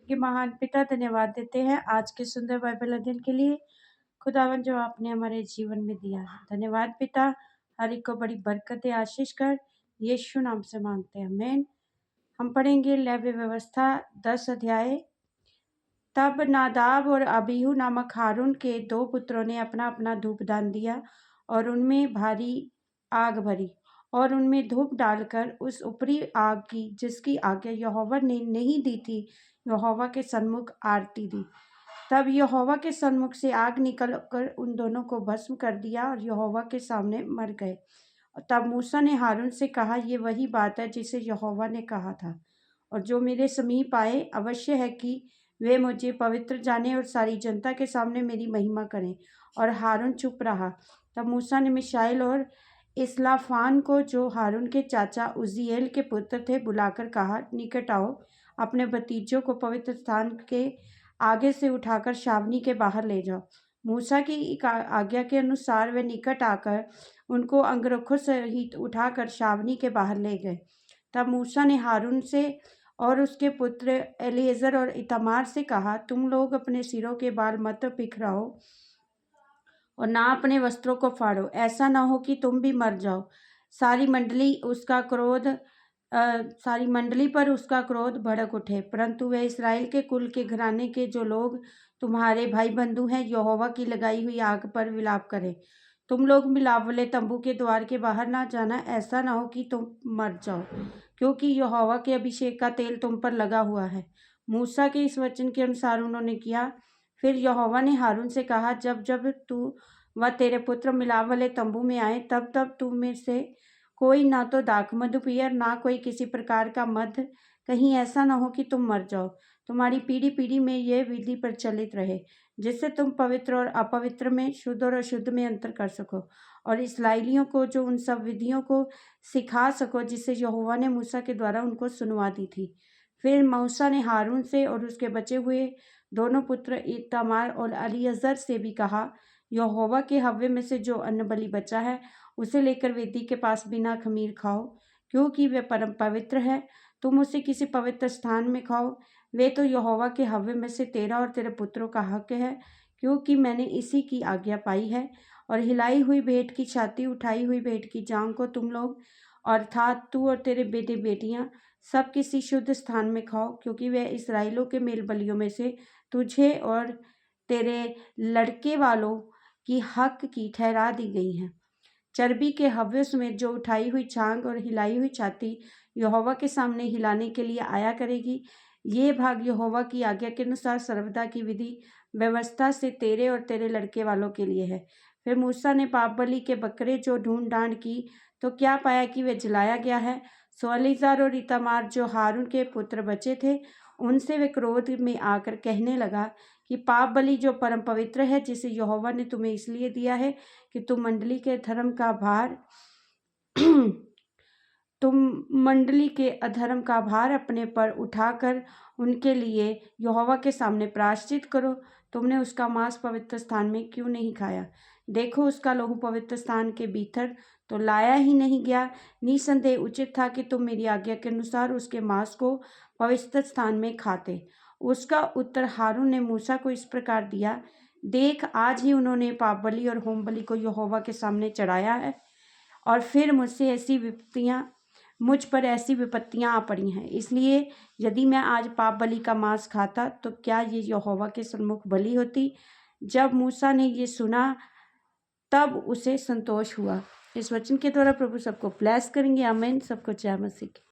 कि महान पिता धन्यवाद देते हैं आज के सुंदर बाइबल अध्ययन के लिए। खुदावन जो आपने हमारे जीवन में दिया है, धन्यवाद पिता। हर एक को बड़ी बरकत आशीष कर यीशु नाम से मांगते हैं, आमीन। हम पढ़ेंगे लेवी व्यवस्था 10 अध्याय। तब नादाब और अबीहू नामक हारून के 2 पुत्रों ने अपना अपना धूपदान दिया और उनमें भारी आग भरी और उनमें धूप डालकर उस ऊपरी आग की जिसकी आज्ञा यहोवा ने नहीं दी थी यहोवा के सन्मुख आरती दी। तब यहोवा के सन्मुख से आग निकलकर उन दोनों को भस्म कर दिया और यहोवा के सामने मर गए। तब मूसा ने हारून से कहा, ये वही बात है जिसे यहोवा ने कहा था, और जो मेरे समीप आए अवश्य है कि वे मुझे पवित्र जाने और सारी जनता के सामने मेरी महिमा करें। और हारून चुप रहा। तब मूसा ने मिशाएल और इस्लाफान को, जो हारून के चाचा उज्जीएल के पुत्र थे, बुलाकर कहा, निकट आओ, अपने भतीजों को पवित्र स्थान के आगे से उठाकर छावनी के बाहर ले जाओ। मूसा की आज्ञा के अनुसार वे निकट आकर उनको अंगरखों सहित उठाकर छावनी के बाहर ले गए। तब मूसा ने हारून से और उसके पुत्र एलीएजर और इतामार से कहा, तुम लोग अपने सिरों के बाल मत बिखराओ और ना अपने वस्त्रों को फाड़ो, ऐसा ना हो कि तुम भी मर जाओ। सारी मंडली पर उसका क्रोध भड़क उठे। परंतु वे इस्राएल के कुल के घराने के जो लोग तुम्हारे भाई बंधु हैं, यहोवा की लगाई हुई आग पर विलाप करें। तुम लोग मिलाप वाले तंबू के द्वार के बाहर ना जाना, ऐसा ना हो कि तुम मर जाओ, क्योंकि यहोवा के अभिषेक का तेल तुम पर लगा हुआ है। मूसा के इस वचन के अनुसार उन्होंने किया। फिर यहोवा ने हारून से कहा, जब जब तू व तेरे पुत्र मिलाप वाले तंबू में आए, तब तब तुम में से कोई ना तो दाखमधु पिए और ना कोई किसी प्रकार का मद, कहीं ऐसा ना हो कि तुम मर जाओ। तुम्हारी पीढ़ी पीढ़ी में यह विधि प्रचलित रहे, जिससे तुम पवित्र और अपवित्र में, शुद्ध और अशुद्ध में अंतर कर सको, और इस्राएलियों को जो उन सब विधियों को सिखा सको जिसे यहोवा ने मूसा के द्वारा उनको सुनवा दी थी। फिर मूसा ने हारून से और उसके बचे हुए दोनों पुत्र इतामार और एलीएजर से भी कहा, यहोवा के हव्य में से जो अन्न बलि बचा है उसे लेकर वेदी के पास बिना खमीर खाओ, क्योंकि वे परम पवित्र है। तुम उसे किसी पवित्र स्थान में खाओ। वे तो यहोवा के हव्य में से तेरा और तेरे पुत्रों का हक है, क्योंकि मैंने इसी की आज्ञा पाई है। और हिलाई हुई भेंट की छाती, उठाई हुई भेंट की जांग को तुम लोग अर्थात तू और तेरे बेटे बेटियां सब किसी शुद्ध स्थान में खाओ, क्योंकि वे इसराइलों के मेल बलियों में से तुझे और तेरे लड़के वालों की हक की ठहरा दी गई हैं। चर्बी के हव्य समेत जो उठाई हुई छांग और हिलाई हुई छाती यहोवा के सामने हिलाने के लिए आया करेगी, ये भाग यहोवा की आज्ञा के अनुसार सर्वदा की विधि व्यवस्था से तेरे और तेरे लड़के वालों के लिए है। फिर मूसा ने पाप बलि के बकरे जो ढूंढ डांड की, तो क्या पाया कि वे जलाया गया है। सो एलीआजर और इतामार जो हारून के पुत्र बचे थे, उनसे वे क्रोध में आकर कहने लगा कि पाप बलि जो परम पवित्र है, जिसे यहोवा ने तुम्हें इसलिए दिया है कि तुम मंडली के अधर्म का भार अपने पर उठाकर उनके लिए यहोवा के सामने प्रायश्चित करो। तुमने उसका मांस पवित्र स्थान में क्यों नहीं खाया? देखो, उसका लहू पवित्र स्थान के भीतर तो लाया ही नहीं गया। निसंदेह उचित था कि तुम मेरी आज्ञा के अनुसार उसके मांस को पवित्र स्थान में खाते। उसका उत्तर हारून ने मूसा को इस प्रकार दिया, देख, आज ही उन्होंने पाप बलि और होम बलि को यहोवा के सामने चढ़ाया है, और फिर मुझ पर ऐसी विपत्तियां आ पड़ी हैं। इसलिए यदि मैं आज पाप बलि का मांस खाता, तो क्या ये यहोवा के सन्मुख बलि होती? जब मूसा ने ये सुना, तब उसे संतोष हुआ। इस वचन के द्वारा प्रभु सबको ब्लेस करेंगे, आमीन। सबको जय मसीह की।